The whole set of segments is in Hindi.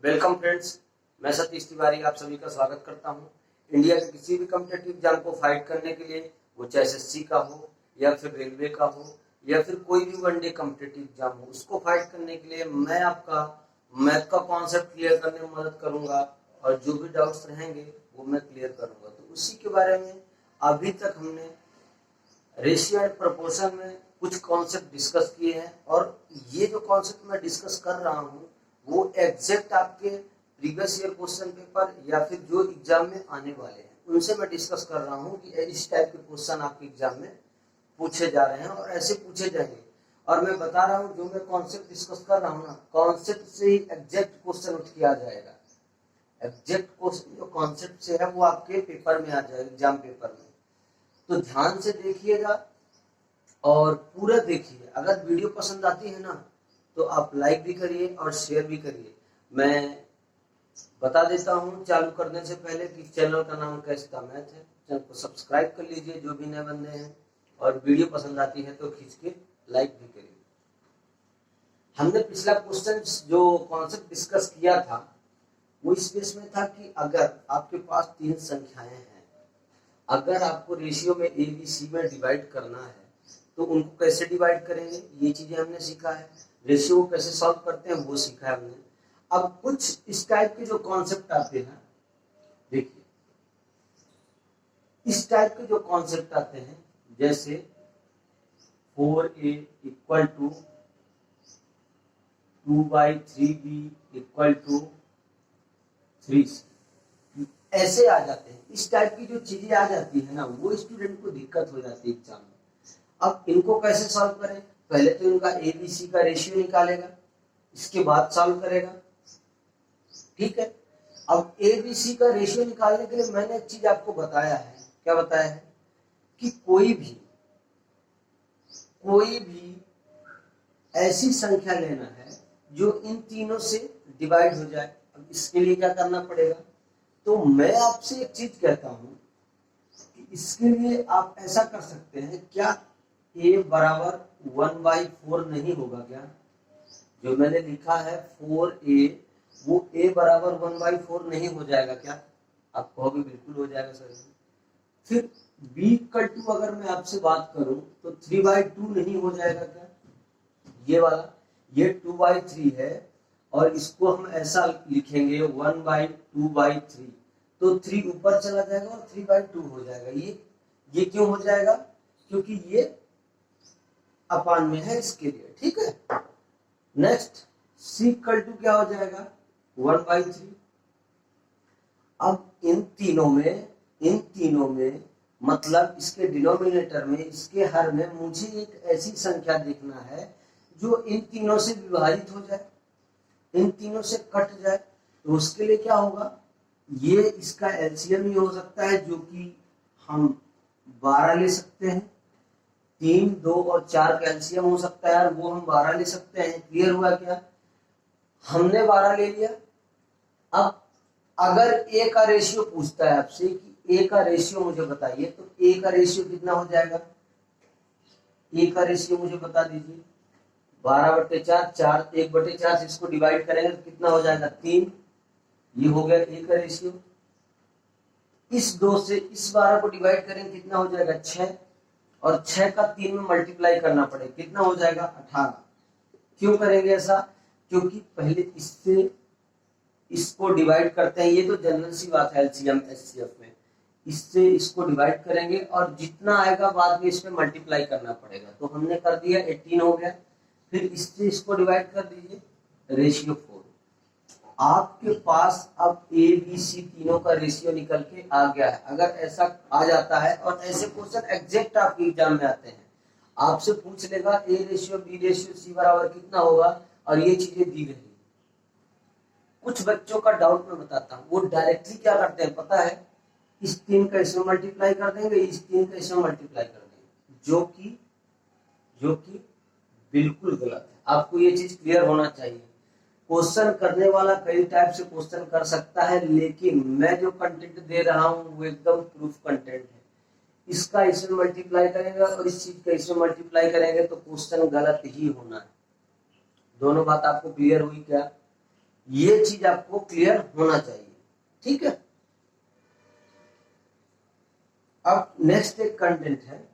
वेलकम फ्रेंड्स, मैं सतीश तिवारी आप सभी का स्वागत करता हूं। इंडिया के किसी भी कॉम्पिटिटिव एग्जाम को फाइट करने के लिए, वो चाहे एसएससी का हो या फिर रेलवे का हो या फिर कोई भी वनडे कॉम्पिटिटिव एग्जाम हो, उसको फाइट करने के लिए मैं आपका मैथ का कॉन्सेप्ट क्लियर करने में मदद करूंगा और जो भी डाउट्स रहेंगे वो मैं क्लियर करूंगा। तो उसी के बारे में अभी तक हमने रेशियो एंड प्रोपोर्शन में कुछ कॉन्सेप्ट डिस्कस किए हैं और ये जो कॉन्सेप्ट मैं डिस्कस कर रहा हूँ वो एग्जैक्ट आपके प्रीवियस ईयर क्वेश्चन पेपर या फिर जो एग्जाम में आने वाले हैं उनसे मैं डिस्कस कर रहा हूँ कि इस टाइप के क्वेश्चन आपके एग्जाम में पूछे जा रहे हैं और ऐसे पूछे जाएंगे। और मैं बता रहा हूँ जो मैं कॉन्सेप्ट डिस्कस कर रहा हूँ ना, कॉन्सेप्ट से ही एग्जैक्ट क्वेश्चन उठ के आ जाएगा। एग्जैक्ट क्वेश्चन जो कॉन्सेप्ट से है वो आपके पेपर में आ जाएगा, एग्जाम पेपर में। तो ध्यान से देखिएगा और पूरा देखिए। अगर वीडियो पसंद आती है ना तो आप लाइक भी करिए और शेयर भी करिए। मैं बता देता हूँ चालू करने से पहले कि चैनल का नाम कैश द मैथ है। चैनल को सब्सक्राइब कर लीजिए जो भी नए बंदे हैं, और वीडियो पसंद आती है तो खींच के लाइक भी करिए। हमने पिछला क्वेश्चन जो कॉन्सेप्ट डिस्कस किया था वो इस केस में था कि अगर आपके पास तीन संख्याएं हैं, अगर आपको रेशियो में ए बी सी में डिवाइड करना है तो उनको कैसे डिवाइड करेंगे, ये चीजें हमने सीखा है। रेशियो को कैसे सॉल्व करते हैं वो सीखा है हमने। अब कुछ इस टाइप के जो कॉन्सेप्ट आते हैं, देखिए इस टाइप के जो कॉन्सेप्ट आते हैं, जैसे 4a equal to 2/3b equal to 3c, ऐसे आ जाते हैं। इस टाइप की जो चीजें आ जाती है ना, वो स्टूडेंट को दिक्कत हो जाती है एग्जाम में। अब इनको कैसे सॉल्व करें? पहले तो इनका एबीसी का रेशियो निकालेगा, इसके बाद सॉल्व करेगा, ठीक है। अब एबीसी का रेशियो निकालने के लिए मैंने एक चीज आपको बताया है। क्या बताया है? कि कोई भी ऐसी संख्या लेना है जो इन तीनों से डिवाइड हो जाए। अब इसके लिए क्या करना पड़ेगा? तो मैं आपसे एक चीज कहता हूं कि इसके लिए आप ऐसा कर सकते हैं, क्या a बराबर 1/4 नहीं होगा क्या? जो मैंने लिखा है 4a, वो a बराबर 1/4 नहीं हो जाएगा क्या? आप कहोगे बिल्कुल हो जाएगा सर। फिर b इक्वल टू अगर मैं आपसे बात करूं तो 3/2 नहीं हो जाएगा क्या? ये वाला, ये 2/3 है और इसको हम ऐसा लिखेंगे 1/2/3, तो 3 ऊपर चला जाएगा और 3/2 हो जाएगा। ये क्यों हो जाएगा? क्योंकि ये अपान में है इसके लिए, ठीक है। नेक्स्ट c इक्वल टू क्या हो जाएगा? 1/3। अब इन तीनों में मतलब इसके डिनोमिनेटर में, इसके हर में मुझे एक ऐसी संख्या देखना है जो इन तीनों से विभाजित हो जाए, इन तीनों से कट जाए। तो उसके लिए क्या होगा? ये इसका एलसीएम ही हो सकता है, जो कि हम 12 ले सकते हैं। 3, 2 और 4 का एलसीएम हो सकता है, वो हम 12 ले सकते हैं। क्लियर हुआ क्या? हमने 12 ले लिया। अब अगर ए का रेशियो पूछता है आपसे कि ए का रेशियो मुझे बताइए, तो ए का रेशियो कितना हो जाएगा? ए का रेशियो मुझे बता दीजिए। 12/4, 4 1/4 से इसको डिवाइड करेंगे तो कितना हो जाएगा? 3। ये हो गया ए का रेशियो। इस 2 से इस 12 को डिवाइड करेंगे कितना हो जाएगा? 6, और 6 का 3 में मल्टीप्लाई करना पड़ेगा, कितना हो जाएगा? 18। क्यों करेंगे ऐसा? क्योंकि पहले इससे इसको डिवाइड करते हैं, ये तो जनरल सी बात है एलसीएम एचसीएफ में। इससे इसको डिवाइड करेंगे और जितना आएगा बाद में इसमें मल्टीप्लाई करना पड़ेगा। तो हमने कर दिया, 18 हो गया। फिर इससे इसको डिवाइड कर दीजिए, रेशियो 4। आपके पास अब ए बी सी तीनों का रेशियो निकल के आ गया है। अगर ऐसा आ जाता है, और ऐसे क्वेश्चन एग्जैक्ट आपके एग्जाम में आते हैं, आपसे पूछ लेगा A ratio B ratio C बराबर कितना होगा, और ये चीजें दी रही। कुछ बच्चों का डाउट मैं बताता हूँ, वो डायरेक्टली क्या करते हैं पता है? इस 3 का इसमें मल्टीप्लाई कर देंगे, इस 3 का इसमें मल्टीप्लाई कर देंगे, जो कि बिल्कुल गलत है। आपको ये चीज क्लियर होना चाहिए। क्वेश्चन करने वाला कई टाइप से क्वेश्चन कर सकता है, लेकिन मैं जो कंटेंट दे रहा हूँ वो एकदम प्रूफ कंटेंट है। इसका इसमें मल्टीप्लाई करेंगे और इस चीज का इसमें मल्टीप्लाई करेंगे तो क्वेश्चन गलत ही होना है। दोनों बात आपको क्लियर हुई क्या? ये चीज आपको क्लियर होना चाहिए, ठीक है। अब नेक्स्ट एक कंटेंट है,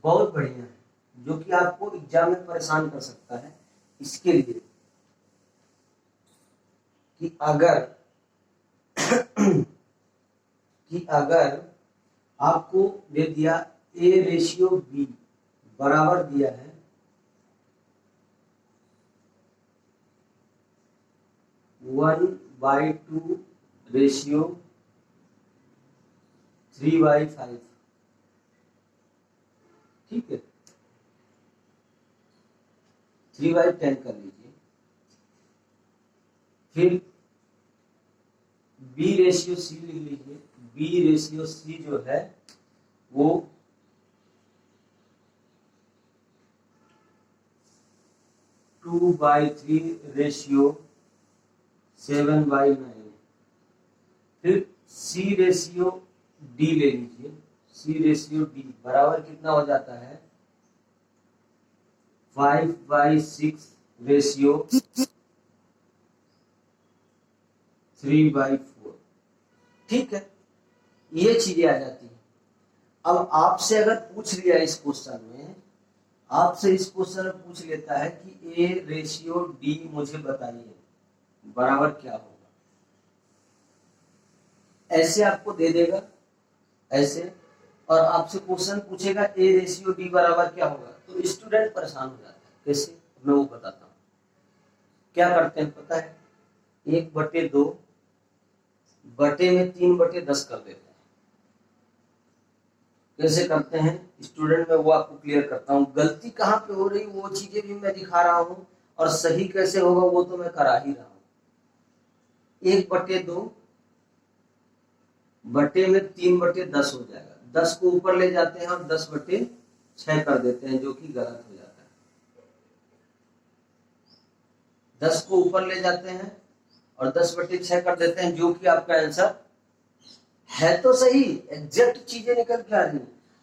बहुत बढ़िया है, जो कि आपको एग्जाम में परेशान कर सकता है। इसके लिए कि अगर आपको दे दिया A/B बराबर दिया है 1/2/3/5, ठीक है, 3/10 कर लीजिए। फिर B/C लिख लीजिए। B/C जो है वो 2/3/7/9। फिर C/D ले लीजिए। C/D बराबर कितना हो जाता है 5/6/3/4, ठीक है। ये चीजें आ जाती है। अब आपसे अगर पूछ लिया इस क्वेश्चन में, आपसे इस क्वेश्चन में पूछ लेता है कि A/D मुझे बताइए बराबर क्या होगा, ऐसे आपको दे देगा ऐसे, और आपसे क्वेश्चन पूछेगा A/D बराबर क्या होगा, तो स्टूडेंट परेशान हो जाता है। कैसे, मैं वो बताता हूँ। क्या करते हैं पता है, 1/2 बटे में 3/10 कर देते हैं। कैसे करते हैं स्टूडेंट, में वो आपको क्लियर करता हूँ। गलती कहाँ पे हो रही वो चीजें भी मैं दिखा रहा हूँ, और सही कैसे होगा वो तो मैं करा ही रहा हूँ। 1/2 बटे में 3/10 हो जाएगा। 10 को ऊपर ले जाते हैं और 10/6 कर देते हैं, जो कि गलत हो जाता है। 10 को ऊपर ले जाते हैं और 10/6 कर देते हैं, जो कि आपका आंसर है तो सही, एग्जैक्ट चीजें निकल के आ रही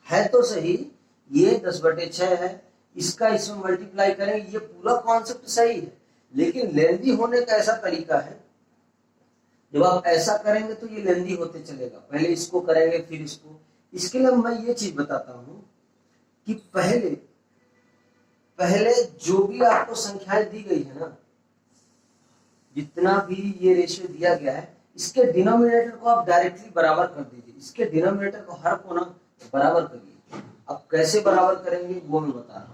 है तो सही। ये 10/6 है, इसका इसमें मल्टीप्लाई करेंगे, ये पूरा कॉन्सेप्ट सही है, लेकिन लेंदी होने का ऐसा तरीका है, जब आप ऐसा करेंगे तो ये लेंदी होते चलेगा। पहले इसको करेंगे फिर इसको। इसके लिए मैं ये चीज बताता हूं कि पहले जो भी आपको संख्याएं दी गई है ना, जितना भी ये रेशियो दिया गया है, इसके डिनोमिनेटर को आप डायरेक्टली बराबर कर दीजिए। इसके डिनोमिनेटर को हर को ना बराबर करिए। अब कैसे बराबर करेंगे वो मैं बता रहा हूँ।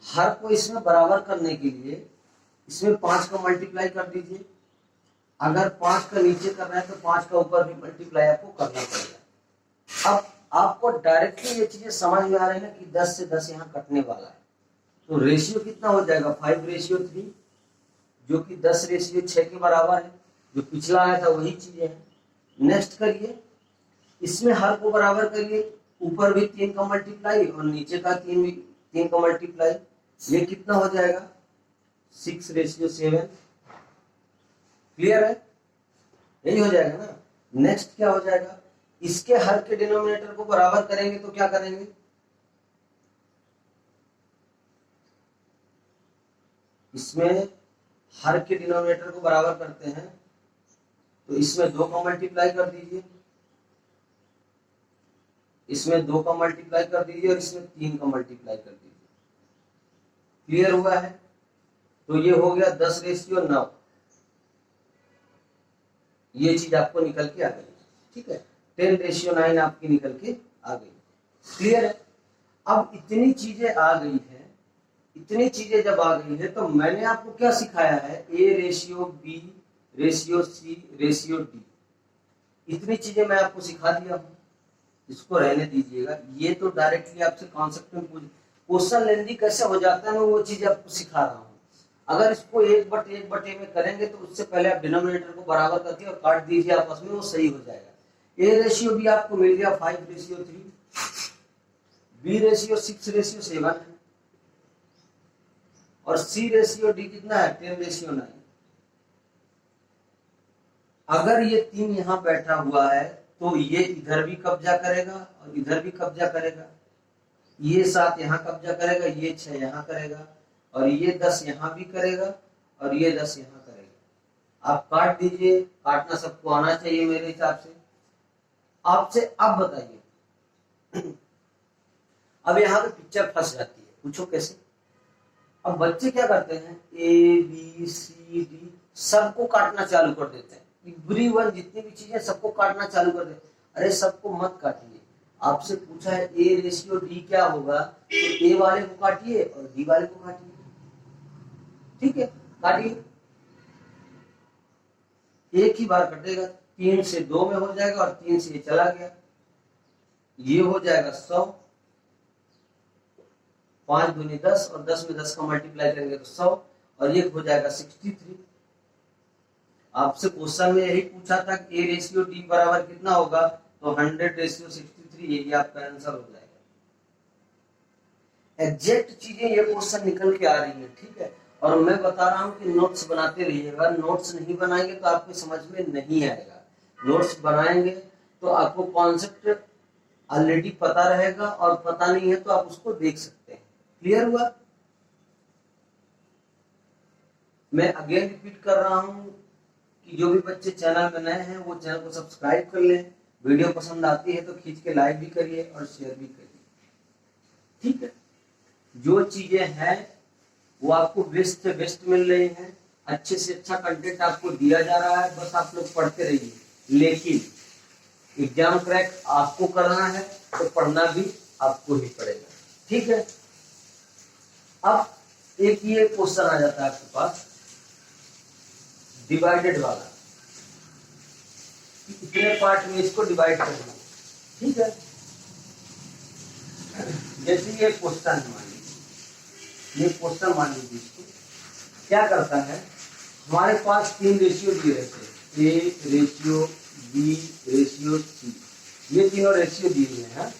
हर को इसमें बराबर करने के लिए इसमें 5 का मल्टीप्लाई कर दीजिए। अगर 5 का नीचे करना है तो 5 का ऊपर भी मल्टीप्लाई आपको करना पड़ेगा। अब आपको डायरेक्टली ये चीजें समझ में आ रही है ना कि 10 से 10 यहाँ कटने वाला है, तो रेशियो कितना हो जाएगा 5/3, जो कि 10/6 के बराबर है। जो पिछला आया था वही चीजें हैं। नेक्स्ट करिए, इसमें हर को बराबर करिए, ऊपर भी 3 का मल्टीप्लाई और नीचे का 3 का मल्टीप्लाई, ये कितना हो जाएगा 6/7। क्लियर है, यही हो जाएगा ना। नेक्स्ट क्या हो जाएगा, इसके हर के डिनोमिनेटर को बराबर करेंगे तो क्या करेंगे, इसमें हर के डिनोमिनेटर को बराबर करते हैं तो इसमें 2 का मल्टीप्लाई कर दीजिए, इसमें 2 का मल्टीप्लाई कर दीजिए और इसमें 3 का मल्टीप्लाई कर दीजिए। क्लियर हुआ है, तो ये हो गया 10/9। ये चीज आपको निकल के आ गई, ठीक है। 10/9 आपकी निकल के आ गई। क्लियर है। अब इतनी चीजें आ गई है, इतनी चीजें जब आ गई है तो मैंने आपको क्या सिखाया है, A/B/C/D, इतनी चीजें मैं आपको सिखा दिया हूं। इसको रहने दीजिएगा, ये तो डायरेक्टली आपसे कॉन्सेप्ट में क्वेश्चन लेंदी कैसे हो जाता है मैं वो चीज आपको सिखा रहा हूँ। अगर इसको 1/1 में करेंगे तो उससे पहले आप डिनोमिनेटर को बराबर करके और काट दीजिए आपस में, वो सही हो जाएगा। A/B आपको मिल गया 5/3, B/6/7 है, और C/D कितना है 10/9। अगर ये 3 यहां बैठा हुआ है तो ये इधर भी कब्जा करेगा और इधर भी कब्जा करेगा। ये 7 यहां कब्जा करेगा, ये 6 यहां करेगा, और ये 10 यहां भी करेगा और ये 10 यहाँ करेगा। आप काट दीजिए, काटना सबको आना चाहिए मेरे हिसाब से। आपसे अब बताइए, अब यहाँ पे पिक्चर फंस जाती है, पूछो कैसे। अब बच्चे क्या करते हैं, ए बी सी डी सबको काटना चालू कर देते हैं, एवरीवन जितनी भी चीजें सबको काटना चालू कर देते हैं। अरे सबको मत काटिए, आपसे पूछा है ए रेशियो डी क्या होगा, तो ए वाले को काटिए और डी वाले को काटिए, ठीक है, काटिए। एक ही बार कटेगा, 3 से 2 में हो जाएगा और 3 से ये चला गया, ये हो जाएगा 100, 5 दूनी 10 और 10 में 10 का मल्टीप्लाई करेंगे तो 100 और ये हो जाएगा 63। आपसे क्वेश्चन में यही पूछा था कि ए रेशियो डी बराबर कितना होगा, तो 100:63, ये आपका आंसर हो जाएगा। एग्जैक्ट चीजें ये क्वेश्चन निकल के आ रही है, ठीक है। और मैं बता रहा हूं कि नोट्स बनाते रहिएगा, नोट्स नहीं बनाएंगे तो आपको समझ में नहीं आएगा। नोट्स बनाएंगे तो आपको कॉन्सेप्ट ऑलरेडी पता रहेगा और पता नहीं है तो आप उसको देख सकते हैं। क्लियर हुआ? मैं अगेन रिपीट कर रहा हूं कि जो भी बच्चे चैनल में नए हैं वो चैनल को सब्सक्राइब कर लें, वीडियो पसंद आती है तो खींच के लाइक भी करिए और शेयर भी करिए, ठीक है। जो चीजें हैं वो आपको बेस्ट से बेस्ट मिल रही हैं, अच्छे से अच्छा कंटेंट आपको दिया जा रहा है, बस आप लोग पढ़ते रहिए। लेकिन एग्जाम क्रैक आपको करना है तो पढ़ना भी आपको ही पड़ेगा, ठीक है। अब एक ये क्वेश्चन आ जाता है आपके पास डिवाइडेड वाला, इतने पार्ट में इसको डिवाइड करना, ठीक है। जैसे ये क्वेश्चन मान लीजिए, ये क्वेश्चन मान लीजिए, इसको क्या करता है, हमारे पास 3 रेशियो दिए रहते हैं, A ratio B ratio C, ये तीनों रेशियो दिए हुए हैं।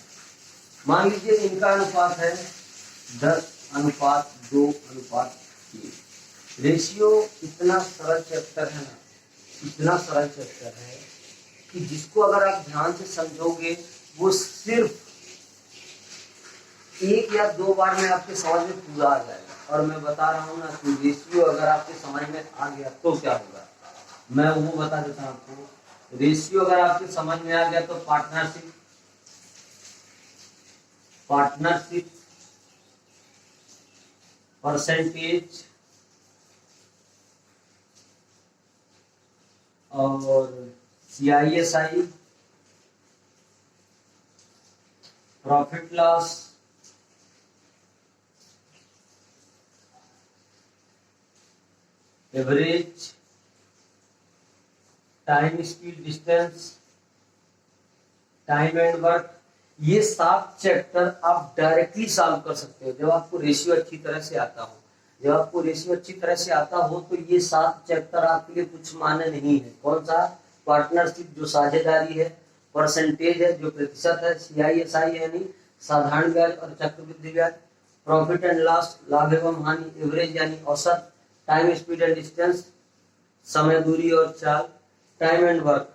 मान लीजिए इनका अनुपात है 10:2:3। रेशियो इतना सरल चैप्टर है ना, इतना सरल चैप्टर है कि जिसको अगर आप ध्यान से समझोगे वो सिर्फ 1 या 2 बार में आपके समझ में पूरा आ जाएगा। और मैं बता रहा हूँ ना कि रेशियो अगर आपके समझ में आ गया तो क्या होगा, मैं वो बता देता हूँ आपको। रेशियो अगर आपके समझ में आ गया तो पार्टनरशिप, परसेंटेज और CISI, profit loss, average, time speed distance, time and work, ये 7 चैप्टर आप डायरेक्टली सॉल्व कर सकते हो जब आपको रेशियो अच्छी तरह से आता हो। जब आपको रेशियो अच्छी तरह से आता हो तो ये 7 चैप्टर आपके लिए कुछ माने नहीं है। कौन सा? पार्टनरशिप जो साझेदारी है, परसेंटेज है जो प्रतिशत है, CISI यानी साधारण ब्याज और चक्रवृद्धि ब्याज, प्रॉफिट एंड लॉस लाभ एवं हानि, एवरेज यानी औसत, टाइम स्पीड एंड डिस्टेंस समय दूरी और चाल, टाइम एंड वर्क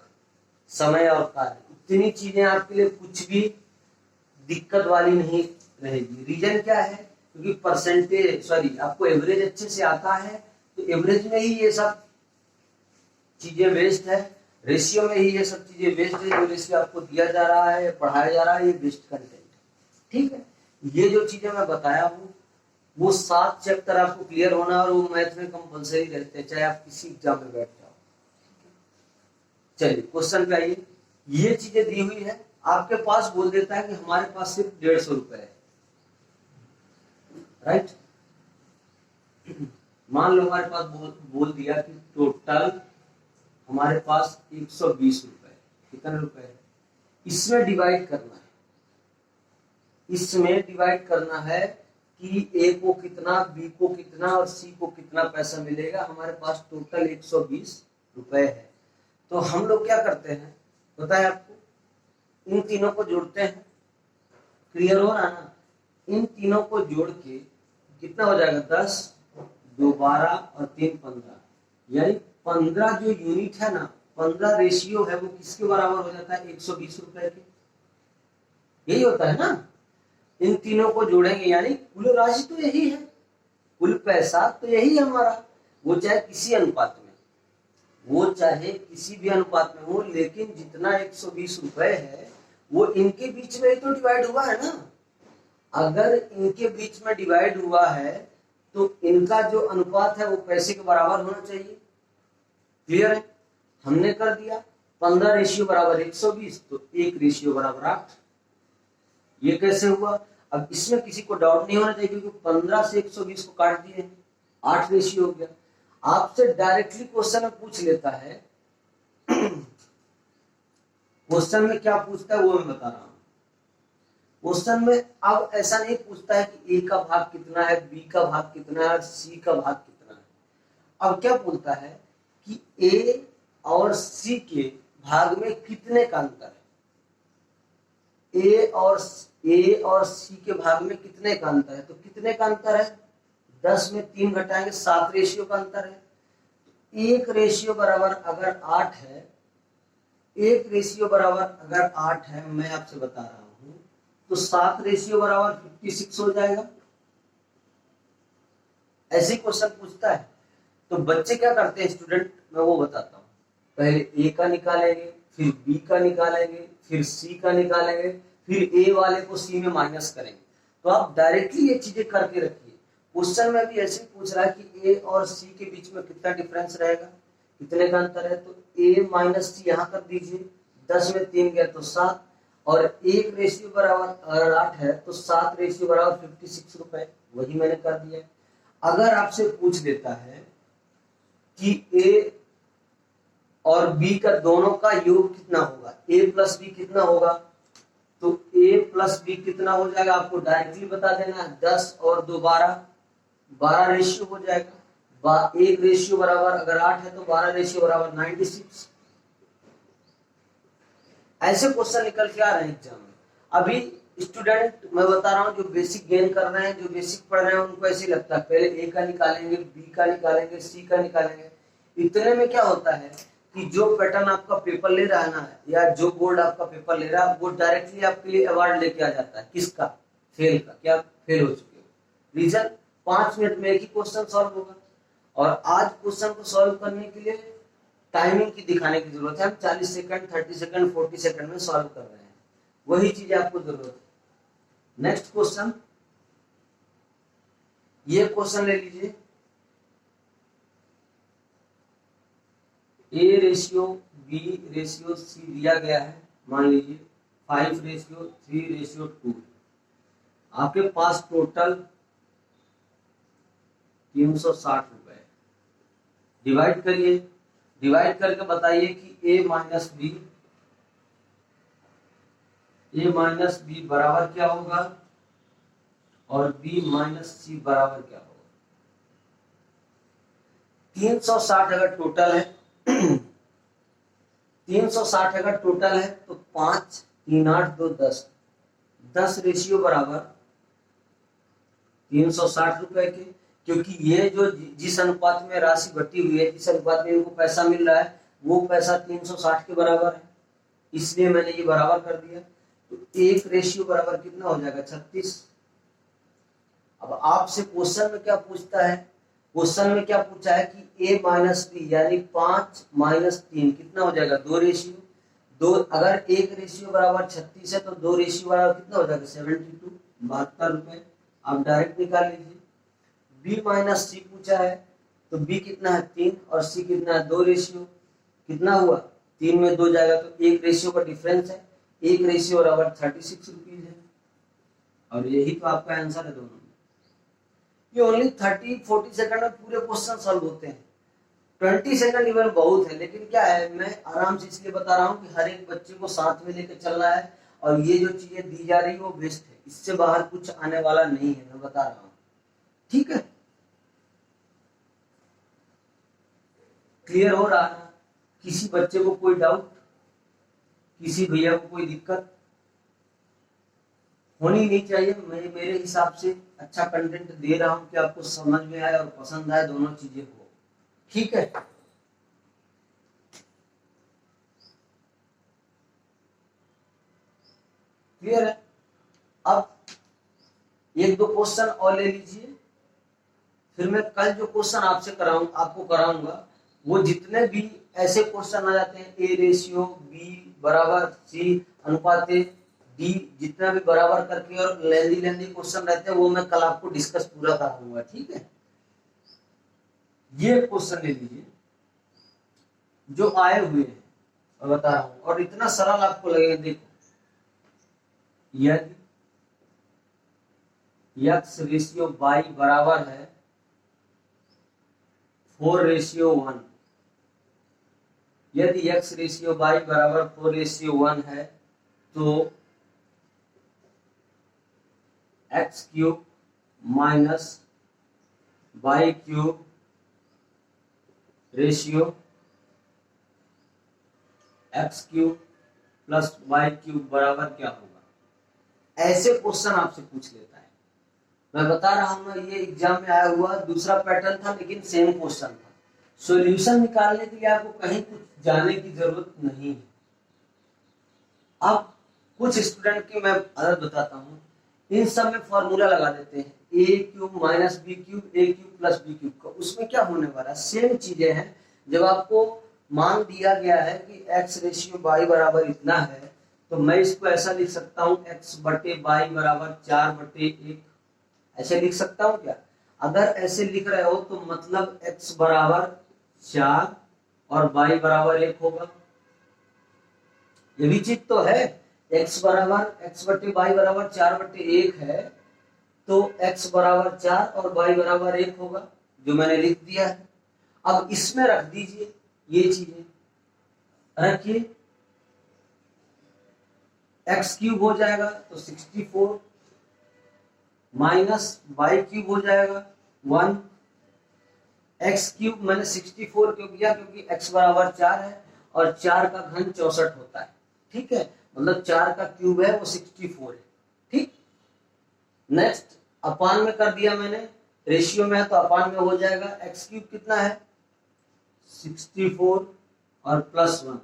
समय और कार्य। इतनी चीजें आपके लिए कुछ भी दिक्कत वाली नहीं रहेगी। रीजन क्या है? क्योंकि आपको एवरेज अच्छे से आता है तो एवरेज में ही ये सब चीजें वेस्ट है, रेशियो में ही ये सब चीजें वेस्ट है। जो रेशियो आपको दिया जा रहा है, पढ़ाया जा रहा है, ये बेस्ट कंटेंट है, ठीक है। ये जो चीजें मैं बताया हूँ वो 7 चैप्टर आपको क्लियर होना और वो मैथ में कंपलसरी रहते हैं, चाहे आप किसी एग्जाम में बैठ जाओ। चलिए क्वेश्चन पे आइए। ये चीजें दी हुई है, आपके पास बोल देता है कि हमारे पास सिर्फ 150 रुपए है, राइट। मान लो हमारे पास बोल दिया कि टोटल हमारे पास 120 रुपए, कितने रुपए है? इसमें डिवाइड करना है, इसमें डिवाइड करना है कि ए को कितना, बी को कितना और सी को कितना पैसा मिलेगा। हमारे पास टोटल 120 रुपए है। तो हम लोग क्या करते हैं पता है आपको, इन तीनों को जोड़ते हैं। क्लियर हो रहा ना? इन तीनों को जोड़ के कितना हो जाएगा? 10, 2 12 और 3 15, यानी 15 जो यूनिट है ना, 15 रेशियो है वो किसके बराबर हो जाता है? 120 रुपए के। यही होता है ना। इन तीनों को जोड़ेंगे यानी कुल राशि तो यही है, कुल पैसा तो यही है हमारा। वो चाहे किसी अनुपात में, वो चाहे किसी भी अनुपात में हो, लेकिन जितना 120 रुपए है वो इनके बीच में ही तो डिवाइड हुआ है ना। अगर इनके बीच में डिवाइड हुआ है तो इनका जो अनुपात है वो पैसे के बराबर होना चाहिए। क्लियर है? हमने कर दिया 15 रेशियो बराबर 120, तो 1 रेशियो बराबर 8। ये कैसे हुआ? अब इसमें किसी को डाउट नहीं होना चाहिए, क्योंकि 15 से 120 को काट दिए 8 रेशियो हो गया। आपसे डायरेक्टली क्वेश्चन में पूछ लेता है। क्वेश्चन में क्या पूछता है वो मैं बता रहा हूं। क्वेश्चन में अब ऐसा नहीं पूछता है कि ए का भाग कितना है, बी का भाग कितना है, सी का भाग कितना है। अब क्या पूछता है कि ए और सी के भाग में कितने का अंतर है। ए और सी के भाग में कितने का अंतर है, तो कितने का अंतर है? 10 में 3 घटाएंगे 7 रेशियो का अंतर है। 1 रेशियो बराबर अगर 8 है, 1 रेशियो बराबर अगर 8 है, मैं आपसे बता रहा हूं, तो 7 रेशियो बराबर 56 हो जाएगा। ऐसे क्वेश्चन पूछता है। तो बच्चे क्या करते हैं स्टूडेंट, मैं वो बताता हूँ। पहले ए का निकालेंगे, फिर बी का निकालेंगे, फिर सी का निकालेंगे, फिर ए वाले को सी में माइनस करेंगे। तो आप डायरेक्टली ये चीजें करके रखिए। क्वेश्चन में भी ऐसे पूछ रहा है कि ए और सी के बीच में कितना डिफरेंस रहेगा, कितने का अंतर है, तो ए माइनस सी यहाँ कर दीजिए। 10 में 3 गया तो 7, और 1 रेशियो बराबर 8 है तो 7 रेशियो बराबर 56 रुपए, वही मैंने कर दिया। अगर आपसे पूछ लेता है कि ए और बी का दोनों का योग कितना होगा, ए प्लस बी कितना होगा, तो ए प्लस बी कितना हो जाएगा आपको डायरेक्टली बता देना है। 10 और 2 12, 12 रेशियो हो जाएगा। 1 रेशियो बराबर अगर 8 है तो 12 रेशियो बराबर 96। ऐसे क्वेश्चन निकल के आ रहे हैं एग्जाम में। अभी स्टूडेंट मैं बता रहा हूँ जो बेसिक गेन कर रहे हैं, जो बेसिक पढ़ रहे हैं, उनको ऐसे लगता है पहले ए का निकालेंगे, बी का निकालेंगे, सी का निकालेंगे। इतने में क्या होता है कि जो पैटर्न आपका पेपर ले रहा है ना, या जो बोर्ड आपका पेपर ले रहा है, वो डायरेक्टली आपके लिए अवार्ड लेके आ जाता है। किसका? फेल का। क्या फेल हो चुके हो? रीजन 5 मिनट में एक ही क्वेश्चन सॉल्व होगा, और आज क्वेश्चन को सॉल्व करने के लिए टाइमिंग की दिखाने की जरूरत है। हम 40 सेकंड, 30 सेकंड, 40 सेकंड में सॉल्व कर रहे हैं, वही चीज आपको जरूरत है। नेक्स्ट क्वेश्चन, ये क्वेश्चन ले लीजिए। A ratio B ratio C दिया गया है, मान लीजिए 5 रेशियो 3 रेशियो 2। आपके पास टोटल 360 रुपए। डिवाइड करिए, डिवाइड करके बताइए कि ए माइनस बी बराबर क्या होगा, और बी माइनस सी बराबर क्या होगा। 360 अगर टोटल है 360 अगर टोटल है तो 5 3 8 2 10, 10 रेशियो बराबर 360 रुपए के। क्योंकि ये जो जिस अनुपात में राशि बटी हुई है, जिस अनुपात में इनको पैसा मिल रहा है, वो पैसा 360 के बराबर है, इसलिए मैंने ये बराबर कर दिया। तो 1 रेशियो बराबर कितना हो जाएगा 36। अब आपसे क्वेश्चन में क्या पूछता है, क्वेश्चन में क्या पूछा है कि a माइनस बी यानी 5 माइनस 3 कितना हो जाएगा 2 रेशियो 2। अगर 1 रेशियो बराबर 36 है तो 2 रेशियो बराबर कितना हो जाएगा 72, 72 रुपए। आप डायरेक्ट निकाल लीजिए। b माइनस सी पूछा है, तो b कितना है 3 और c कितना है 2 रेशियो, कितना हुआ 3 में 2 जाएगा तो 1 रेशियो का डिफरेंस है। 1 रेशियो बराबर 36 रुपीज है, और यही तो आपका आंसर है दोनों। ये ओनली 30-40 सेकंड में पूरे क्वेश्चन सॉल्व होते हैं। 20 सेकंड इवन बहुत है, लेकिन क्या है मैं आराम से इसलिए बता रहा हूँ कि हर एक बच्चे को साथ में लेकर चलना है, और ये जो चीजें दी जा रही है वो बेस्ट है, इससे बाहर कुछ आने वाला नहीं है, मैं बता रहा हूँ। ठीक है, क्लियर हो रहा है? किसी बच्चे को कोई डाउट, किसी भैया को कोई दिक्कत होनी नहीं चाहिए। मैं मेरे हिसाब से अच्छा कंटेंट दे रहा हूं कि आपको समझ में आए और पसंद आए, दोनों चीजें हो। ठीक है, क्लियर है? अब 1-2 क्वेश्चन और ले लीजिए, फिर मैं कल जो क्वेश्चन आपको कराऊंगा वो जितने भी ऐसे क्वेश्चन आ जाते हैं ए रेशियो बी बराबर सी अनुपात डी, जितना भी बराबर करके और लेंदी क्वेश्चन रहते हैं वो मैं कल आपको डिस्कस पूरा कराऊंगा। ठीक है, ये क्वेश्चन ले लीजिए जो आए हुए हैं मैं बता रहा हूं और इतना सरल आपको लगेगा। देखो, यदि x रेशियो y बराबर है 4:1, यदि x रेशियो y बराबर 4:1 है तो x cube minus y cube ratio x cube plus y cube बराबर क्या होगा। ऐसे क्वेश्चन आपसे पूछ लेता है। मैं बता रहा हूं ना, ये एग्जाम में आया हुआ दूसरा पैटर्न था लेकिन सेम क्वेश्चन था। सॉल्यूशन निकालने के लिए आपको कहीं कुछ जाने की जरूरत नहीं है। अब कुछ स्टूडेंट की मैं आदत बताता हूं, इन सब में फॉर्मूला लगा देते हैं ए क्यूब माइनस बी क्यूब ए क्यूब प्लस बी क्यूब का। उसमें क्या होने वाला है, सेम चीजें हैं। जब आपको मान दिया गया है कि x रेशियो y बराबर इतना है तो मैं इसको ऐसा लिख सकता हूं x बटे y बराबर 4/1, ऐसे लिख सकता हूं क्या। अगर ऐसे लिख रहे हो तो मतलब x बराबर 4 और y बराबर 1 होगा। ये भी चीज तो है, x बटे y बराबर 4/1 है तो x बराबर 4 और y बराबर 1 होगा, जो मैंने लिख दिया है। अब इसमें रख दीजिए ये चीजें, रखिए x क्यूब हो जाएगा तो 64 माइनस y क्यूब हो जाएगा 1, x क्यूब मैंने 64 क्यों किया क्योंकि x बराबर 4 है और 4 का घन 64 होता है। ठीक है, मतलब 4 का क्यूब है वो 64 है। ठीक, नेक्स्ट अपान में कर दिया मैंने, रेशियो में है तो अपान में हो जाएगा। x क्यूब कितना है 64 और plus 1,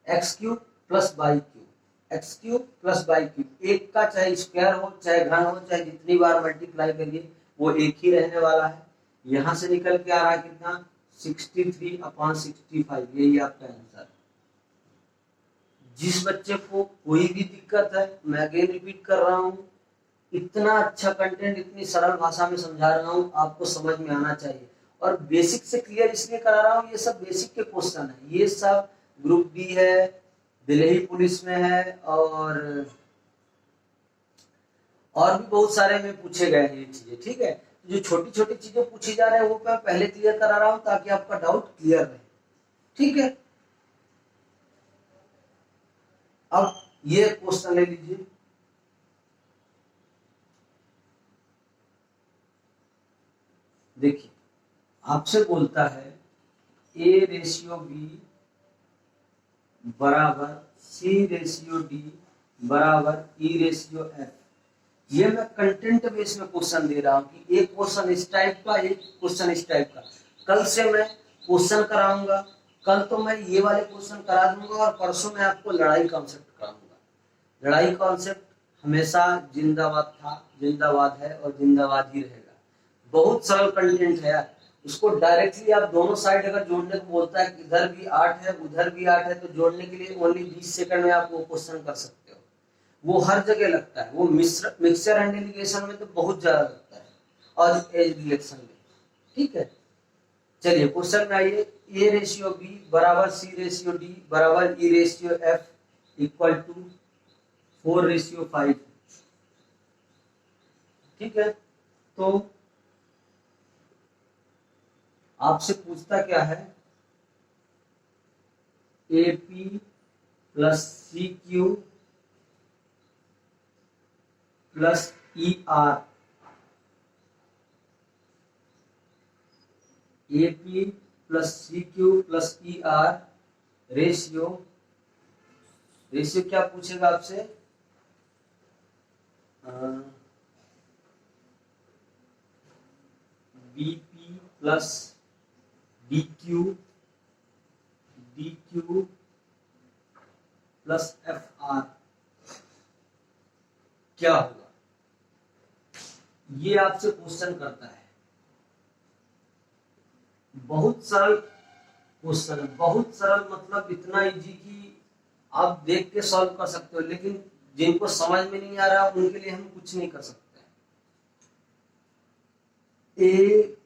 x cube plus y cube, x cube plus y cube, एक का चाहे स्क्वायर हो चाहे घन हो चाहे जितनी बार मल्टीप्लाई करिए वो एक ही रहने वाला है। यहां से निकल के आ रहा है कितना 63/65, यही आपका आंसर। जिस बच्चे को कोई भी दिक्कत है, मैं अगेन रिपीट कर रहा हूं, इतना अच्छा कंटेंट इतनी सरल भाषा में समझा रहा हूं, आपको समझ में आना चाहिए। और बेसिक से क्लियर इसलिए करा रहा हूं, ये सब बेसिक के क्वेश्चन है, ये सब ग्रुप बी है, दिल्ली पुलिस में है और भी बहुत सारे में पूछे गए हैं ये चीजें। ठीक है, जो छोटी छोटी चीजें पूछी जा रहे हैं वो मैं पहले क्लियर करा रहा हूं ताकि आपका डाउट क्लियर रहे। ठीक है, अब ये क्वेश्चन ले लीजिए, देखिए आपसे बोलता है ए रेशियो बी बराबर सी रेशियो डी बराबर ई रेशियो एफ। ये मैं कंटेंट बेस में क्वेश्चन दे रहा हूं कि एक क्वेश्चन इस टाइप का, एक क्वेश्चन इस टाइप का। कल से मैं क्वेश्चन कराऊंगा, कल तो मैं ये वाले क्वेश्चन करा दूंगा और परसों मैं आपको लड़ाई कॉन्सेप्ट कराऊंगा। लड़ाई कॉन्सेप्ट हमेशा जिंदाबाद था, जिंदाबाद है और जिंदाबाद ही रहेगा। बहुत सरल कंटेंट है यार, उसको डायरेक्टली आप दोनों साइड अगर जोड़ने को बोलता है, इधर भी 8 है उधर भी 8 है, तो जोड़ने के लिए ओनली 20 सेकंड में आप वो क्वेश्चन कर सकते हो। वो हर जगह लगता है, वो मिक्सचर एंड एलिगेशन में तो बहुत ज्यादा लगता है और एज रिलेक्शन में। ठीक है, चलिए क्वेश्चन में आइए। ए रेशियो बी बराबर सी रेशियो डी बराबर E ratio F equal to 4:5। ठीक है, तो आपसे पूछता क्या है, A P plus C Q plus E R, A P plus C Q plus E R ratio क्या पूछेगा आपसे, BP plus D Q plus F R क्या होगा, ये आपसे क्वेश्चन करता है। बहुत सरल क्वेश्चन है, बहुत सरल मतलब इतना इजी कि आप देख के सॉल्व कर सकते हो, लेकिन जिनको समझ में नहीं आ रहा उनके लिए हम कुछ नहीं कर सकते। A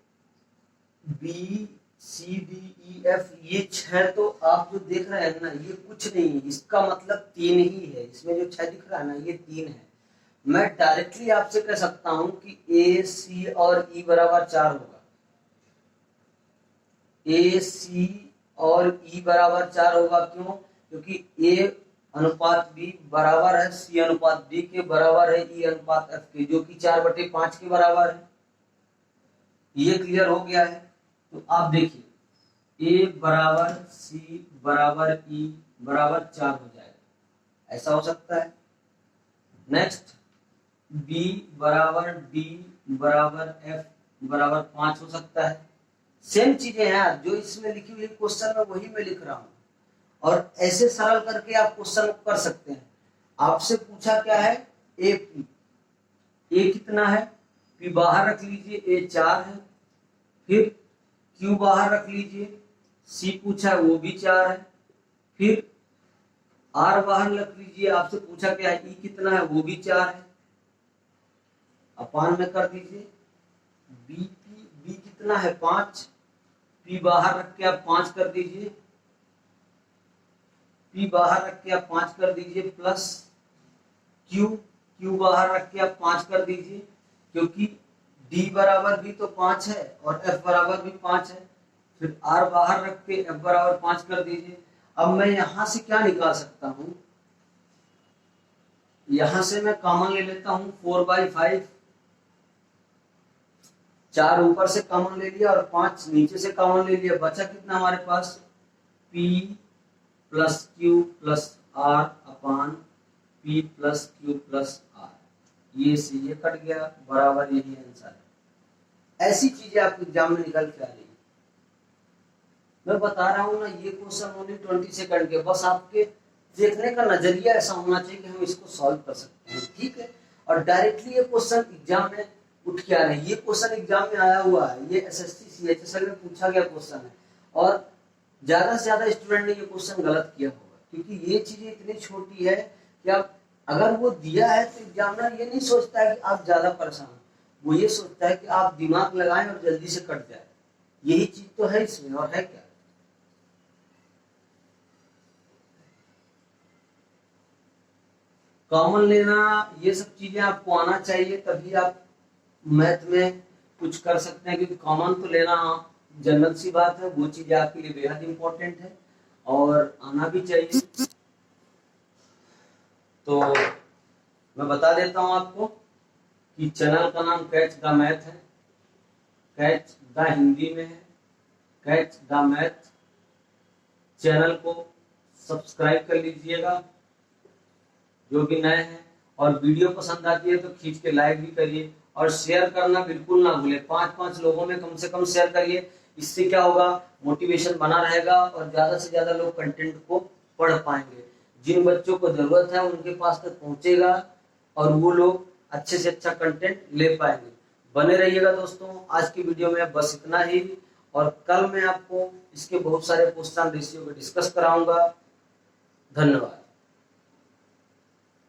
B C D E F ये 6 तो आप जो देख रहे हैं ना ये कुछ नहीं है, इसका मतलब 3 ही है। इसमें जो 6 दिख रहा है ना ये 3 है। मैं डायरेक्टली आपसे कह सकता हूं कि ए सी और ई बराबर 4 होगा। ए सी और ई बराबर 4 होगा, क्यों? क्योंकि ए अनुपात बी बराबर है सी अनुपात बी के, बराबर है ई अनुपात एफ के, जो कि 4/5 के बराबर है। ये क्लियर हो गया है। तो आप देखिए ए बराबर सी बराबर ई बराबर 4 हो जाएगा, ऐसा हो सकता है। नेक्स्ट बी बराबर डी बराबर एफ बराबर 5 हो सकता है। सेम चीजें हैं जो इसमें लिखी हुई क्वेश्चन में वही मैं लिख रहा हूं, और ऐसे सरल करके आप क्वेश्चन कर सकते हैं। आपसे पूछा क्या है? ए पी, ए कितना है? पी बाहर रख लीजिए, ए 4 है। फिर क्यू बाहर रख लीजिए, सी पूछा है वो भी 4 है। फिर आर बाहर रख लीजिए, आपसे पूछा क्या है? ई कितना है? वो भी 4 है। अपान में कर दीजिए बी पी, बी कितना है? 5, पी बाहर रख के आप 5 कर दीजिए, पी बाहर रख के आप 5 कर दीजिए, प्लस क्यू, क्यू बाहर रख के आप 5 कर दीजिए, क्योंकि डी बराबर भी तो 5 है और एफ बराबर भी 5 है। फिर आर बाहर रख के एफ बराबर 5 कर दीजिए। अब मैं यहां से क्या निकाल सकता हूं? यहां से मैं कॉमन ले लेता हूं 4/5, 4 ऊपर से कॉमन ले लिया और 5 नीचे से कॉमन ले लिया। बचा कितना हमारे पास? P plus Q plus R upon P plus Q plus R. ये से ये कट गया, बराबर यही आंसर है। ऐसी चीजें आपके एग्जाम में निकल के आ रही है। मैं बता रहा हूं ना, ये क्वेश्चन ओनली 20 सेकंड के, बस आपके देखने का नजरिया ऐसा होना चाहिए कि हम इसको सॉल्व कर सकते हैं, ठीक है। और डायरेक्टली ये क्वेश्चन एग्जाम में उठ के आ रहे हैं। ये क्वेश्चन एग्जाम में आया हुआ है, ये एसएससी सीएचएसएल में पूछा गया क्वेश्चन है, और ज्यादा से ज्यादा स्टूडेंट ने ये क्वेश्चन गलत किया होगा, क्योंकि ये चीजें इतनी छोटी है कि आप अगर वो दिया है तो एग्जामिनर ये नहीं सोचता है कि आप ज्यादा परेशान, वो ये सोचता है कि आप दिमाग लगाएं और जल्दी से कट जाए। यही चीज तो है इसमें, और है क्या? कॉमन लेना, ये सब चीजें आपको आना चाहिए, तभी आप मैथ में कुछ कर सकते हैं, क्योंकि कॉमन तो लेना जनरल सी बात है, वो चीजें आपके लिए बेहद इंपॉर्टेंट है और आना भी चाहिए। तो मैं बता देता हूं आपको कि चैनल का नाम कैच द मैथ है, कैच द हिंदी में है, कैच द मैथ। चैनल को सब्सक्राइब कर लीजिएगा जो भी नए हैं, और वीडियो पसंद आती है तो खींच के लाइक भी करिए, और शेयर करना बिल्कुल ना भूले। 5-5 लोगों में कम से कम शेयर करिए। इससे क्या होगा? मोटिवेशन बना रहेगा और ज्यादा से ज्यादा लोग कंटेंट को पढ़ पाएंगे। जिन बच्चों को जरूरत है उनके पास तक पहुंचेगा और वो लोग अच्छे से अच्छा कंटेंट ले पाएंगे। बने रहिएगा दोस्तों। आज की वीडियो में बस इतना ही, और कल मैं आपको इसके बहुत सारे क्वेश्चन रेशियो को डिस्कस कराऊंगा। धन्यवाद।